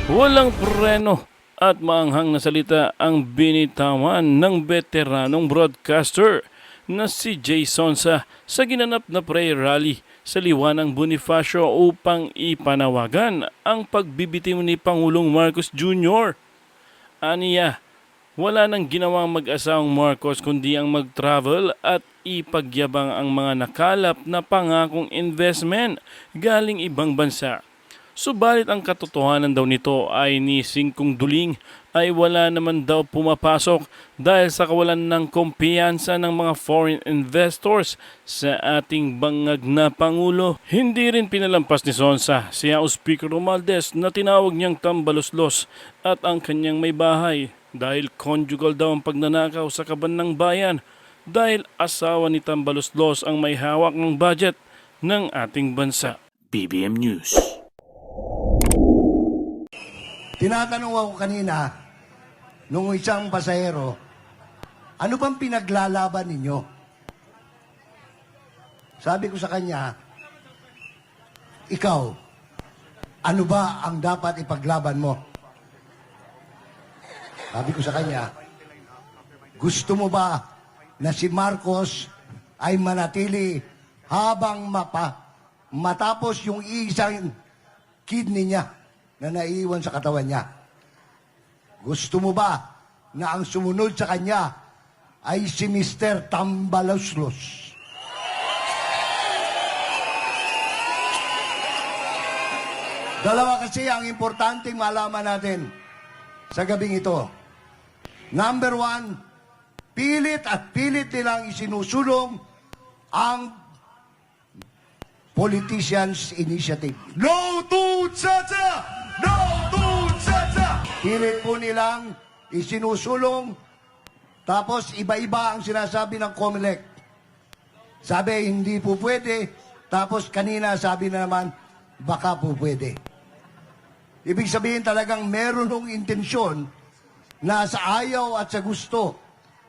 Walang preno at maanghang na salita ang binitawan ng veteranong broadcaster na si Jay Sonsa sa ginanap na prayer rally sa Liwanang Bonifacio upang ipanawagan ang pagbibitiw ni Pangulong Marcos Jr. Aniya, wala nang ginawang mag-asawang Marcos kundi ang mag-travel at ipagyabang ang mga nakalap na pangakong investment galing ibang bansa. Subalit ang katotohanan daw nito ay ni Singkong Duling ay wala naman daw pumapasok dahil sa kawalan ng kumpiyansa ng mga foreign investors sa ating bangag na Pangulo. Hindi rin pinalampas ni Sonsa si House Speaker Romualdez na tinawag niyang tambaluslos at ang kanyang may bahay dahil conjugal daw ang pagnanakaw sa kaban ng bayan dahil asawa ni Tambaluslos ang may hawak ng budget ng ating bansa. BBM News. Tinatanong ako kanina, nung isang pasahero, ano bang pinaglalaban ninyo? Sabi ko sa kanya, ikaw, ano ba ang dapat ipaglaban mo? Sabi ko sa kanya, gusto mo ba na si Marcos ay manatili habang matapos yung isang kidney niya na naiiwan sa katawan niya? Gusto mo ba na ang sumunod sa kanya ay si Mr. Tambaluslos? Dalawa kasi ang importanteng malaman natin sa gabing ito. Number one, pilit at pilit nilang isinusulong ang Politicians Initiative. No to Chacha! No to Chacha! Pilit po nilang isinusulong, tapos iba-iba ang sinasabi ng COMELEC. Sabi, hindi po pwede, tapos kanina sabi na naman, baka po pwede. Ibig sabihin talagang meron ng intensyon na sa ayaw at sa gusto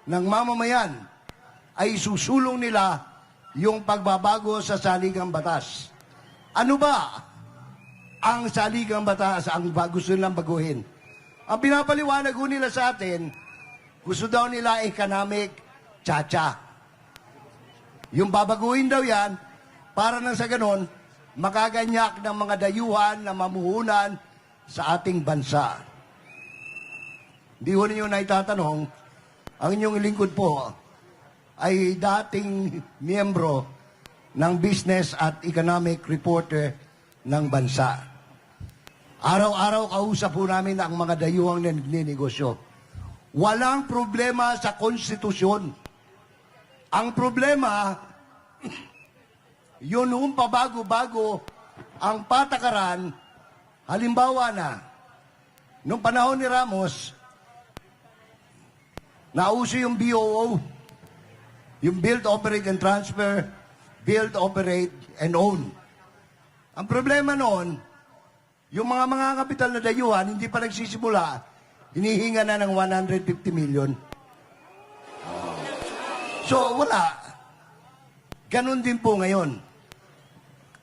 ng mamamayan ay susulong nila yung pagbabago sa saligang batas. Ano ba ang saligang batas ang gusto nilang baguhin? Ang pinapaliwanag ko nila sa atin, gusto daw nila economic chacha. Yung babaguhin daw yan, para nang sa ganon, makaganyak ng mga dayuhan na mamuhunan sa ating bansa. Hindi ko ninyo naitatanong, ang inyong lingkod po ay dating miyembro ng Business at Economic Reporter ng bansa. Araw-araw kausap po namin ang mga dayuhang nagnenegosyo. Walang problema sa konstitusyon. Ang problema, yun noong pabago-bago ang patakaran, halimbawa na, noong panahon ni Ramos, nauso yung BOO, yung Build, Operate, and Transfer, Build, Operate, and Own. Ang problema noon, yung mga kapital na dayuhan, hindi pa nagsisimula, hinihinga na ng 150 million. So, wala. Ganun din po ngayon.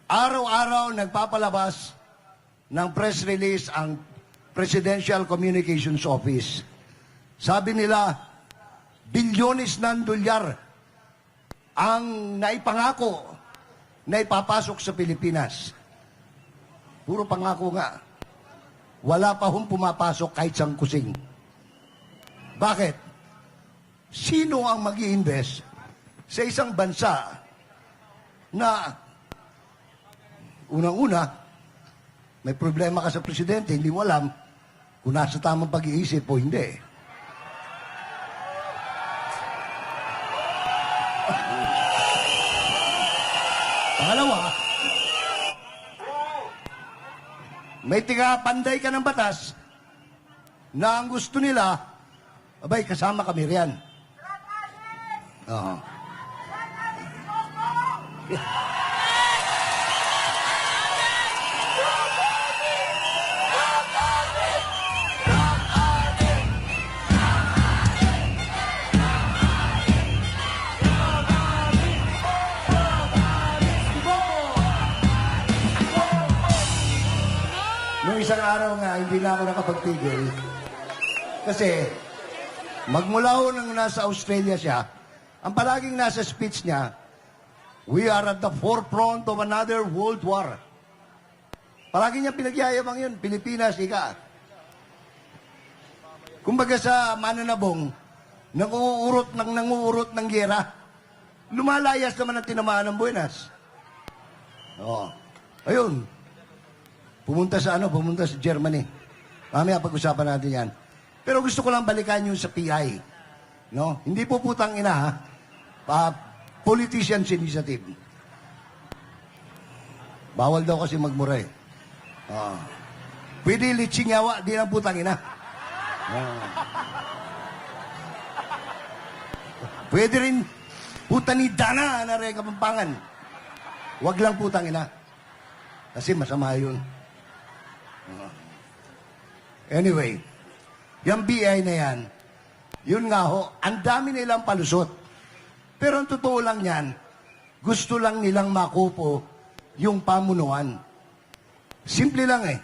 Araw-araw nagpapalabas ng press release ang Presidential Communications Office. Sabi nila, bilyones ng dolyar ang naipangako na ipapasok sa Pilipinas. Puro pangako nga. Wala pa hong pumapasok kahit sang kusing. Bakit? Sino ang mag-i-invest sa isang bansa na unang-una, may problema ka sa presidente, hindi mo alam kung nasa tamang pag-iisip o hindi. Pangalawa, may tiga-panday ka ng batas na ang gusto nila, abay, kasama kami riyan. Oo. Noong isang araw nga, hindi na ako nakapagpigil. Kasi, magmula ho nang nasa Australia siya, ang palaging nasa speech niya, we are at the forefront of another world war. Palagi niya pinagyayabang yun, Pilipinas, ika. Kumbaga sa mananabong, nanguurot ng gera, lumalayas naman ang tinamaan ng Buenas. Oh. Ayun. Pumunta sa Germany. Mamaya pag-usapan natin yan. Pero gusto ko lang balikan yung sa PI. No? Hindi po putang ina, ha? Politician's initiative. Bawal daw kasi magmura eh. Pwede litsing yawa, di lang putang ina. Pwede rin putanidana na rin kapampangan. Huwag lang putang ina. Kasi masama yun. Anyway, yung BI na yan, yun nga ho, ang dami nilang palusot. Pero ang totoo lang yan, gusto lang nilang makupo yung pamunuan. Simple lang eh.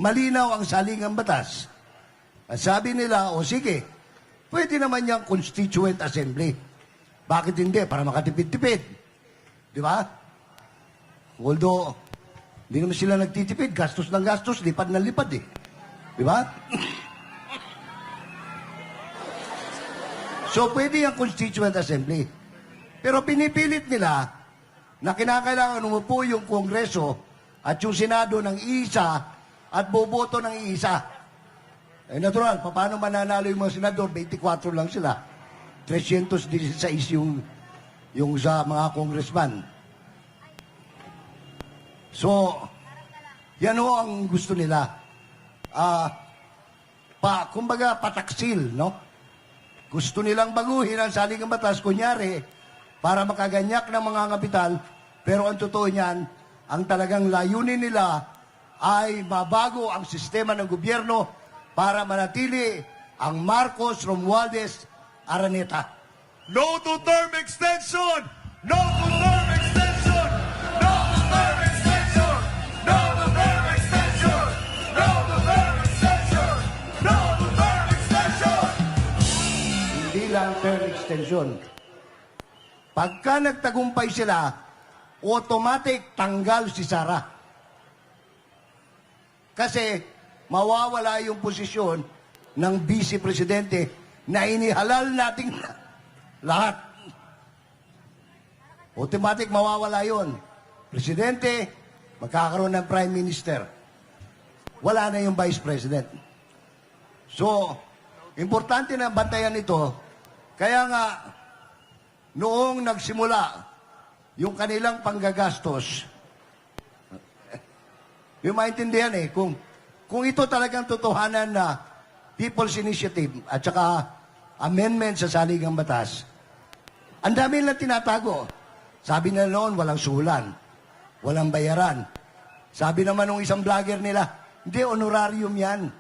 Malinaw ang salingang batas. At sabi nila, o sige, pwede naman yung Constituent Assembly. Bakit hindi? Para makatipid-tipid. Di ba? Although, hindi naman sila nagtitipid. Gastos ng gastos, lipad ng lipad eh. Di ba? So, pwede yung Constituent Assembly. Pero pinipilit nila na kinakailangan umupo yung Kongreso at yung Senado ng isa at boboto ng isa. Eh, natural, paano mananalo yung mga senador? 24 lang sila. 316 yung sa mga congressman. So, yan ho ang gusto nila. Kumbaga, pataksil, no? Gusto nilang baguhin ang saligang batas, kunyari, para makaganyak ng mga kapital, pero ang totoo niyan, ang talagang layunin nila ay mabago ang sistema ng gobyerno para manatili ang Marcos Romualdez Araneta. No to term extension! No to term extension! No to term extension! No to term extension! No to term extension! No to term extension! Hindi lang term extension. Pagka nagtagumpay sila, automatic tanggal si Sara. Kasi mawawala yung posisyon ng Vice Presidente na inihalal nating lahat. Automatic mawawala yun. Presidente, magkakaroon ng Prime Minister. Wala na yung Vice President. So, importante na bantayan ito. Kaya nga, noong nagsimula yung kanilang panggagastos, yung maintindihan kung ito talagang totohanan na People's Initiative at saka amendment sa saligang batas, ang dami nilang tinatago. Sabi na noon, walang suhulan, walang bayaran. Sabi naman ng isang vlogger nila, hindi, honorarium yan.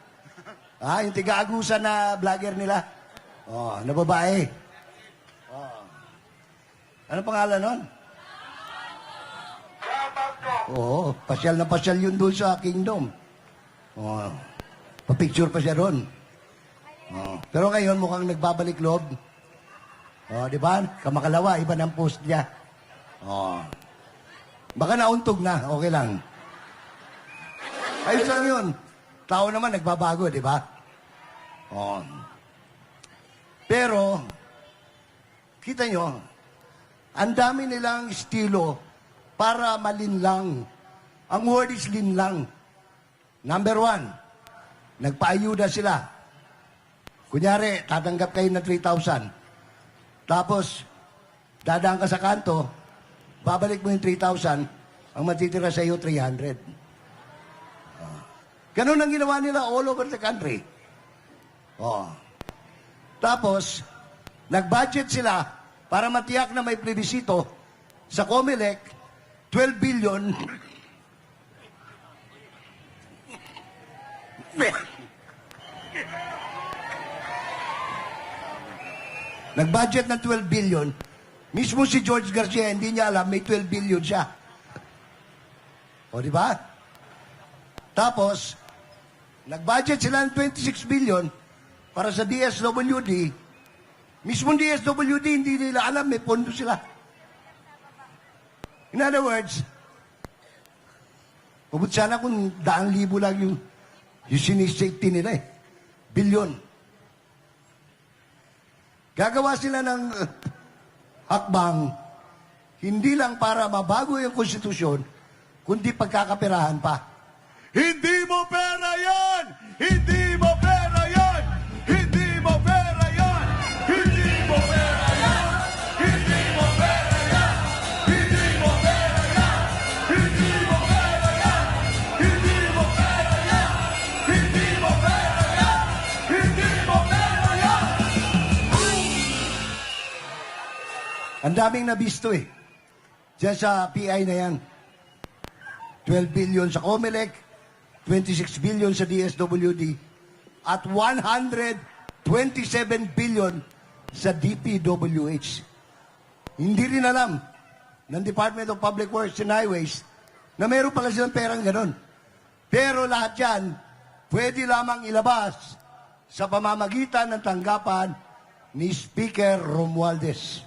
Yung tiga-agusan na vlogger nila. Na babae. Ano pangalan nun? Oo, pasyal na pasyal yun doon sa Kingdom. Pa-picture pa siya doon. Pero ngayon mukhang nagbabalik loob. Di ba? Kamakalawa, iba ng post niya. Baka nauntog na, okay lang. Ayos lang yun. Tao naman nagbabago, di ba? Pero, kita nyo, ang dami nilang estilo para malinlang. Ang word is linlang. Number 1, nagpaayuda sila. Kunyari, tatanggap kayo ng 3,000. Tapos, dadaan ka sa kanto, babalik mo yung 3,000, ang matitira sa iyo 300. Ganun ang ginawa nila all over the country. Tapos, nag-budget sila para matiyak na may plebisito sa COMELEC, 12 billion. Nag-budget ng 12 billion. Mismo si George Garcia, hindi niya alam, may 12 billion siya. Di ba? Tapos, Nag-budget sila ng 26 billion para sa DSWD. Mismong DSWD, hindi nila alam, may pondo sila. In other words, pabut sana kung 100,000 lang yung sinisafety nila eh. Bilyon. Gagawa sila ng hakbang, hindi lang para mabago yung konstitusyon, kundi pagkakaperahan pa. Hindi mo pera yan! Hindi mo pera yan! Hindi mo pera yan! Hindi mo pera yan! Hindi mo pera yan! Hindi mo pera yan! Hindi mo pera yan! Hindi mo pera yan! Hindi mo pera yan! Hindi mo pera yan! Ang daming nabisto eh. Diyan sa PI na yan. 12 billion sa COMELEC, 26 billion sa DSWD, at 127 billion sa DPWH. Hindi rin alam ng Department of Public Works and Highways na meron pala silang perang ganon. Pero lahat yan, pwede lamang ilabas sa pamamagitan ng tanggapan ni Speaker Romualdez.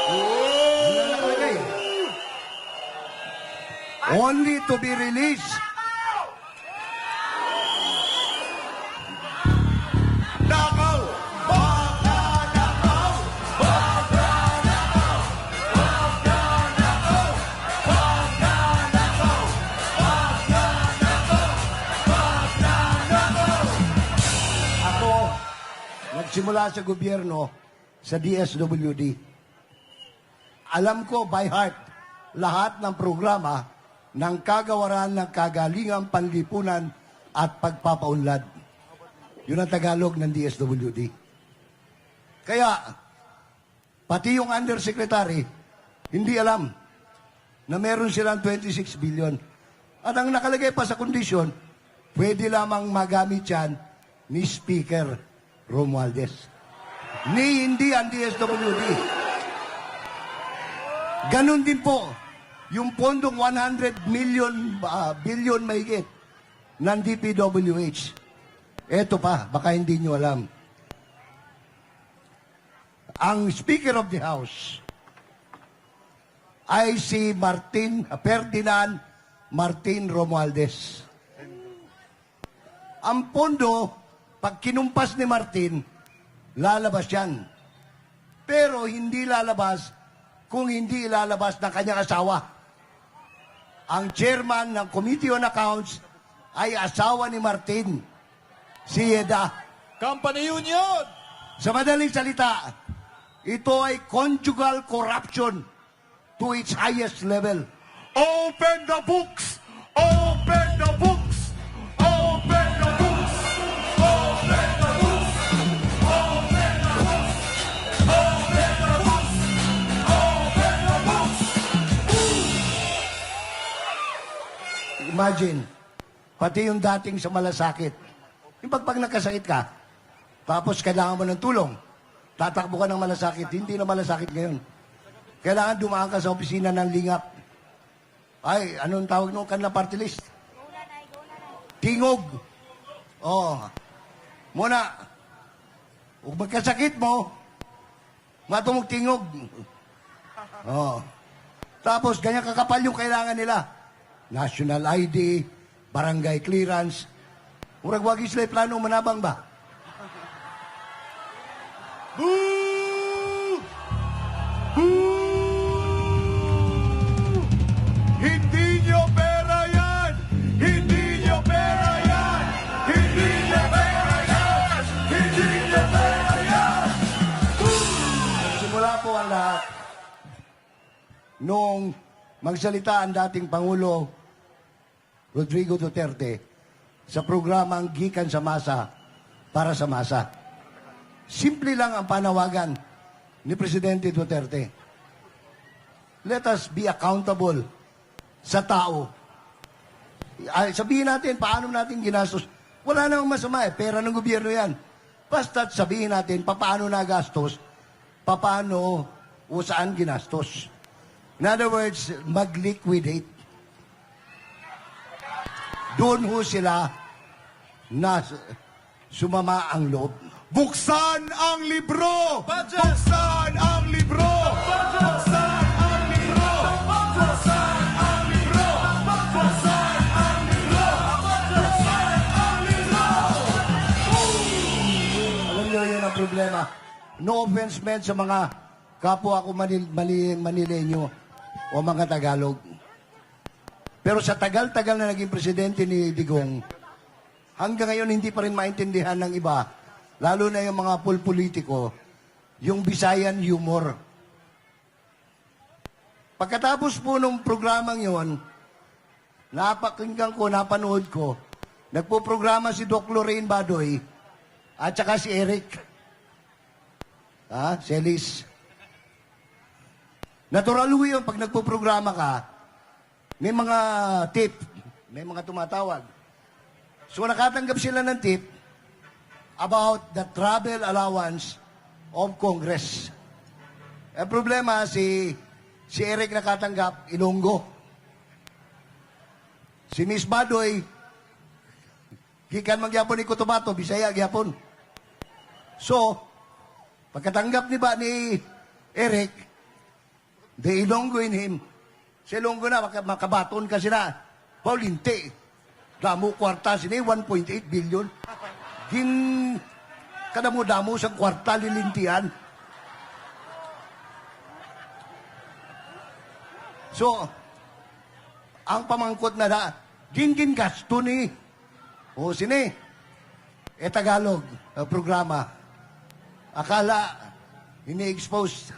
Yun ang nakalagay. Only to be released. Nakaw! Baka nakaw! Baka nakaw! Baka nakaw! Baka nakaw! Baka nakaw! Baka nakaw! Ako, nagsimula sa gobyerno sa DSWD. Alam ko by heart lahat ng programa ng kagawaran ng kagalingang panlipunan at pagpapaunlad. Yun ang Tagalog ng DSWD. Kaya, pati yung undersecretary, hindi alam na meron silang 26 billion. At ang nakalagay pa sa kondisyon, pwede lamang magamit yan ni Speaker Romualdez. Hindi ang DSWD. Ganon din po, yung pondong 100 billion mahigit ng DPWH. Eto pa, baka hindi nyo alam. Ang Speaker of the House ay si Ferdinand Martin Romualdez. Ang pondo, pag kinumpas ni Martin, lalabas yan. Pero hindi lalabas kung hindi ilalabas ng kanyang asawa. Ang chairman ng Committee on Accounts ay asawa ni Martin, si Yeda. Company Union! Sa madaling salita, ito ay conjugal corruption to its highest level. Open the books! Open the books! Open the books! Open the books! Open the books! Open the books! Open the books! Imagine, pati yung dating sa malasakit. Yung pag nakasakit ka, tapos kailangan mo ng tulong, tatakbo ka ng malasakit, hindi na malasakit ngayon. Kailangan dumaan ka sa opisina ng lingap. Ay, anong tawag nung kanila party list? Tingog. Oh. Muna, kung magkasakit mo, matumog tingog. Oh. Tapos, ganyan kakapal yung kailangan nila. National ID, barangay clearance. Murag wag sila plano manabang ba? Boo! Boo! Hindi nyo pera yan! Hindi nyo pera yan! Hindi nyo pera yan! Hindi nyo pera yan! Simula po ang lahat. Noong magsalita ang dating Pangulo Rodrigo Duterte sa programang Gikan sa Masa para sa Masa. Simple lang ang panawagan ni Presidente Duterte. Let us be accountable sa tao. Ay, sabihin natin, paano natin ginastos. Wala namang masama eh, pera ng gobyerno yan. Basta't sabihin natin, paano nagastos, paano o saan ginastos. In other words, mag-liquidate. doon ho sila na sumama ang loob. Buksan ang libro! Buksan ang libro! Buksan ang libro! Buksan ang libro! Buksan ang libro! Buksan ang libro! Alam nyo, yun ang problema. No offense men sa mga kapwa ko Manileño o mga Tagalog. Pero sa tagal-tagal na naging presidente ni Digong, hanggang ngayon hindi pa rin maintindihan ng iba, lalo na yung mga politiko, yung Visayan humor. Pagkatapos po nung programang yon, napakinggan ko, napanood ko, nagpo-programa si Doc Lorraine Badoy at saka si Eric. Celis. Natural ho yun, pag nagpo-programa ka, may mga tip, may mga tumatawag. So nakatanggap sila ng tip about the travel allowance of Congress. Ang problema, si Eric nakatanggap, Ilonggo. Si Miss Badoy, gikan magyapon ni Cotabato, Bisaya gyapon. So, pagkatanggap ni Eric, the Ilonggo in him, si Ilonggo na, makabaton ka sila. Paulinti. Damo kwarta sini, 1.8 billion. Kada mo damo sa kwarta lilintian. So, ang pamangkot na gin gasto ni, sini, Tagalog, programa. Akala, ini-expose.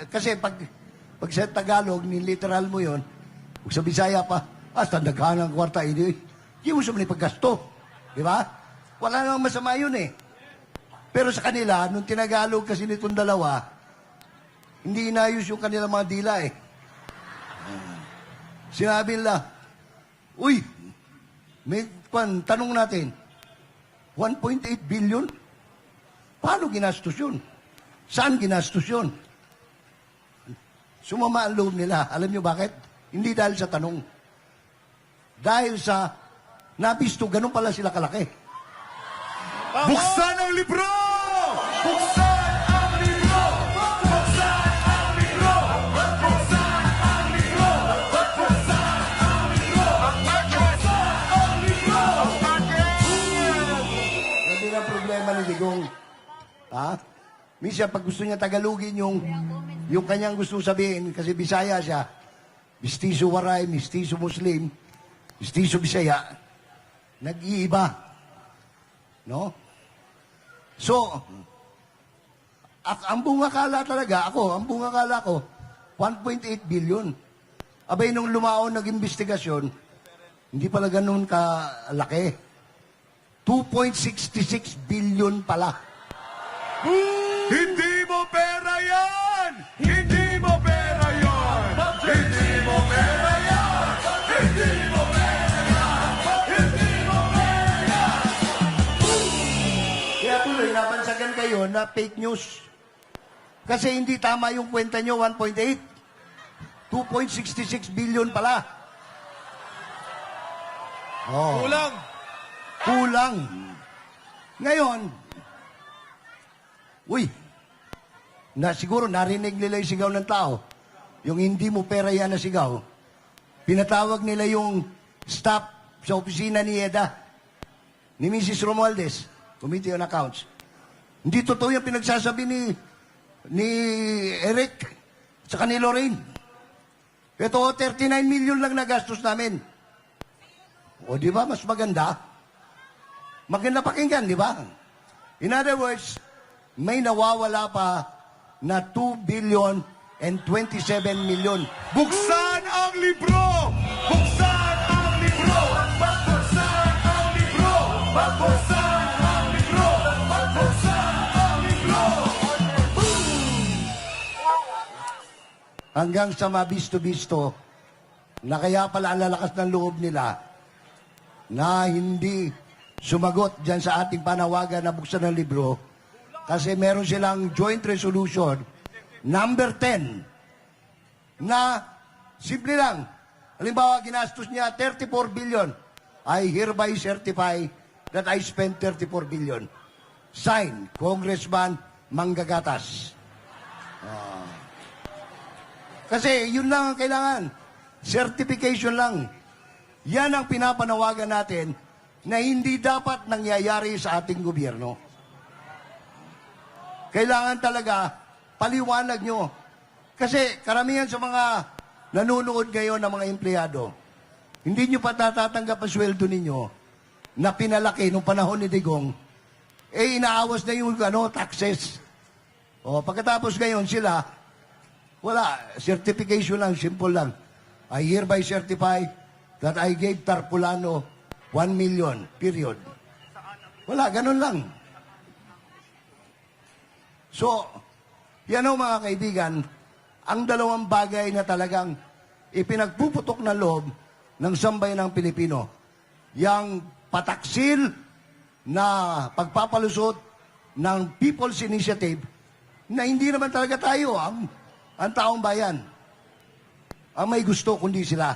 Kasi pag sa Tagalog, ni literal mo yon, sa Bisaya pa, hasta naghanang kwarta, hindi mo sa paggasto. Di ba? Wala namang masama yun eh. Pero sa kanila, nung tinagalog kasi nitong dalawa, hindi inayos yung kanilang mga dila eh. Sinabi nila, uy, tanong natin, 1.8 billion? Paano ginastos yun? Saan ginastos yun? Sumama ang loob nila. Alam nyo bakit? Hindi dahil sa tanong. Dahil sa nabisto, ganun pala sila kalaki. Buksan ang libro! Buksan ang libro! Buksan ang libro! Buksan ang libro! Buksan ang libro! Buksan ang libro! Hindi na problema ni Digong. Minsan, pag gusto niya Tagalogin yung kanyang gusto sabihin, kasi Bisaya siya, Mistiso Waray, Mistiso Muslim, Mistiso Bisaya, nag-iiba. No? So, ang bungakala talaga, ang bungakala ko, 1.8 billion. Abay, nung lumaon nag-investigasyon, hindi pala ganun kalaki. 2.66 billion pala. Hindi mo pera yan! Hindi mo pera yan! Hindi mo pera yan! Hindi mo pera yan! Hindi mo pera yan! Kaya tuloy, napansagan kayo na fake news. Kasi hindi tama yung kwenta nyo, 1.8. 2.66 billion pala. Oh. Kulang. Ngayon, siguro narinig nila yung sigaw ng tao. Yung hindi mo pera yan na sigaw. Pinatawag nila yung staff sa opisina ni Eda, ni Mrs. Romualdez, Committee on Accounts. Hindi totoo yung pinagsasabi ni Eric sa ni Lorraine. Ito, 39 million lang nagastos namin. O di ba, mas maganda? Maganda pakinggan, di ba? In other words, may nawawala pa na 2 billion and 27 million. Buksan ang libro! Buksan ang libro! Buksan ang libro! Buksan ang libro! Buksan ang libro! Hanggang sa mabisto-bisto na kaya pala ang lalakas ng loob nila na hindi sumagot dyan sa ating panawagan na buksan ng libro kasi meron silang joint resolution number 10 na simple lang. Halimbawa, ginastos niya 34 billion. I hereby certify that I spent 34 billion. Sign, Congressman Manggagatas. Kasi yun lang ang kailangan. Certification lang. Yan ang pinapanawagan natin na hindi dapat nangyayari sa ating gobyerno. Kailangan talaga paliwanag nyo. Kasi karamihan sa mga nanonood ngayon ng mga empleyado, hindi nyo pa natatanggap ang sweldo ninyo na pinalaki nung panahon ni Digong, inaawas na yung taxes. Pagkatapos ngayon sila, wala, certification lang, simple lang. I hereby certify that I gave Tarpulano 1 million, period. Wala, ganun lang. So, yan o mga kaibigan, ang dalawang bagay na talagang ipinagpuputok na loob ng sambayanang Pilipino. Yang pataksil na pagpapalusot ng People's Initiative na hindi naman talaga tayo ang taong bayan ang may gusto kundi sila.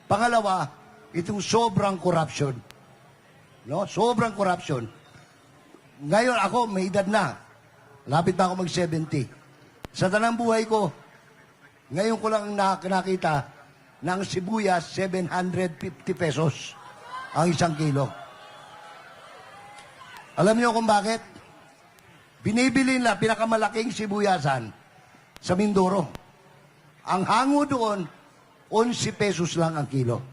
Pangalawa, itong sobrang corruption. No? Sobrang corruption. Ngayon ako, may edad na. Lapit na ako mag-70. Sa tanang buhay ko, ngayon ko lang nakita ng sibuyas, 750 pesos ang isang kilo. Alam niyo kung bakit? Binibili nila pinakamalaking sibuyasan sa Mindoro. Ang hango doon, 11 pesos lang ang kilo.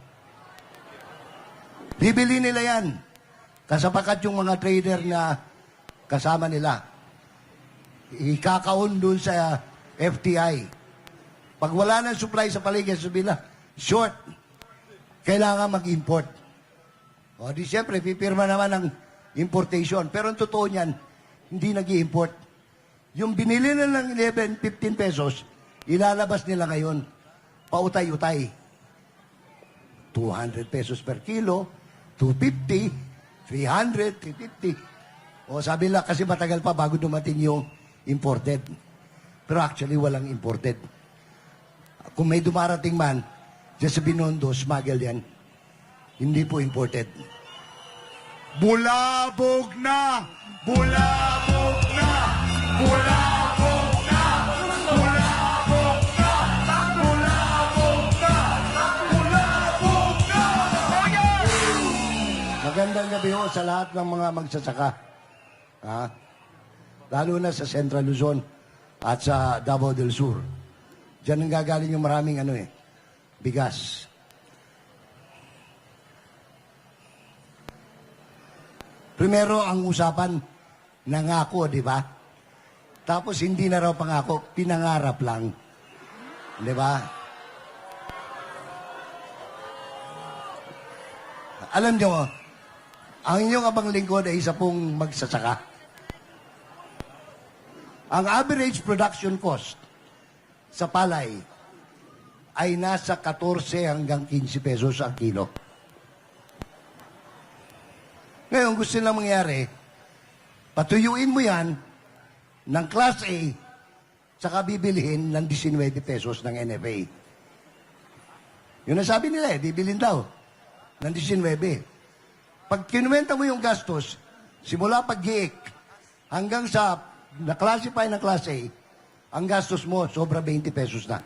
Bibili nila yan. Kasapakat yung mga trader na kasama nila. Ikakaon doon sa FTI. Pag wala ng supply sa paligid, sabihin na, short. Kailangan mag-import. Di siyempre, pipirma naman ng importation. Pero ang totoo niyan, hindi nag-i-import. Yung binili na ng 11, 15 pesos, ilalabas nila ngayon, pautay-utay. 200 pesos per kilo, 250, 300, 350. Sabi nila kasi matagal pa bago dumating yung imported. Pero actually, walang imported. Kung may dumarating man, dyan sa Binondo, smuggle yan. Hindi po imported. Bulabog na! Bulabog na! Bulabog na! Bulabog na! Bulabog na! Bulabog na! Magandang gabi ho sa lahat ng mga magsasaka. Lalo na sa Central Luzon at sa Davao del Sur. Diyan ang gagaling yung maraming bigas. Primero, ang usapan, nangako, di ba? Tapos hindi na raw pangako, pinangarap lang. Di ba? Alam nyo, ang inyong abang lingkod ay isa pong magsasaka. Ang average production cost sa palay ay nasa 14 hanggang 15 pesos ang kilo. Ngayon, gusto nilang mangyari, patuyuin mo yan ng Class A, saka bibilihin ng 19 pesos ng NFA. Yun ang sabi nila bibilin daw ng 19. Pag kinuwenta mo yung gastos, simula pag-giik hanggang sa na-classify ng Class A, ang gastos mo sobra 20 pesos na.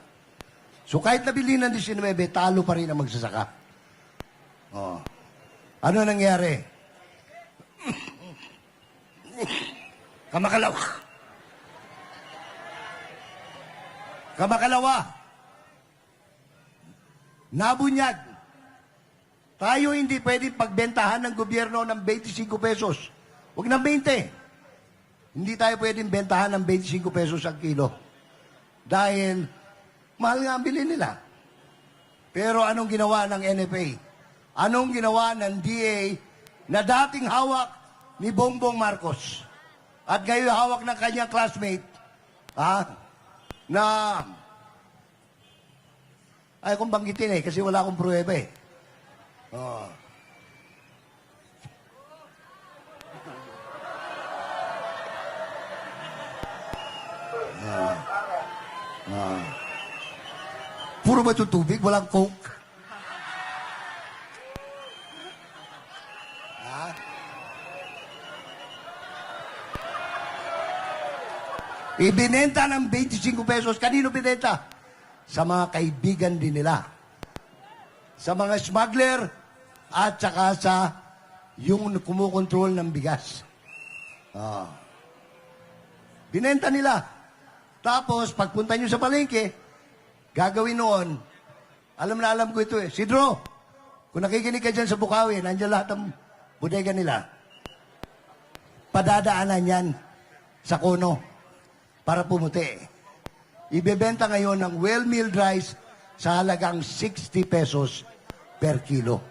So kahit nabili ng 19, talo pa rin ang magsasaka. Ano nangyari? Kamakalawa. Nabunyag. Tayo hindi pwedeng pagbentahan ng gobyerno ng 25 pesos. Huwag ng 20. Hindi tayo pwedeng bentahan ng 25 pesos ang kilo. Dahil mahal nga ang bilhin nila. Pero anong ginawa ng NFA? Anong ginawa ng DA na dating hawak ni Bongbong Marcos at ngayon hawak ng kanyang classmate na ay kung banggitin kasi wala akong pruweba Puro ba ito tubig? Walang coke? Ibinenta ng 25 pesos. Kanino binenta? Sa mga kaibigan din nila. Sa mga smuggler at saka sa yung kumukontrol ng bigas. Binenta nila. Tapos, pagpunta nyo sa palengke, gagawin noon, alam na alam ko ito eh. Sidro, kung nakikinig ka dyan sa Bukawi, nandiyan lahat ng bodega nila. Padadaanan yan sa kono para pumuti. Ibebenta ngayon ng well-milled rice sa halagang 60 pesos per kilo.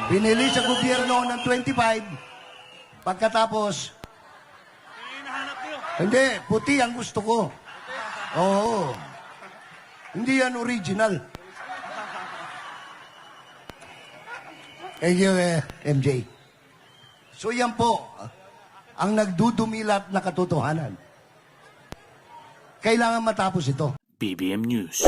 Binili sa gobyerno ng 25. Pagkatapos, hindi, puti ang gusto ko. Oo. Hindi yan original. Thank you, MJ. So yan po, ang nagdudumilat na katotohanan. Kailangan matapos ito. BBM News.